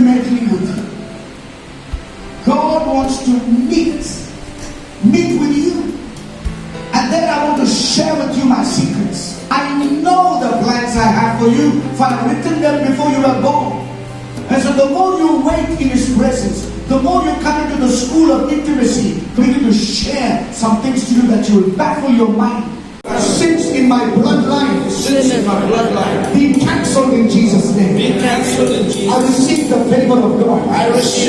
intimately with you. God wants to meet with you. And then I want to share with you my secrets. I know the plans I have for you, for I've written them before you were born. And so the more you wait in His presence, the more you come into the school of intimacy, begin to share some things to you that you will baffle your mind. Sins in my bloodline, be cancelled in Jesus' name. Be cancelled in Jesus' I receive the favor of God. I receive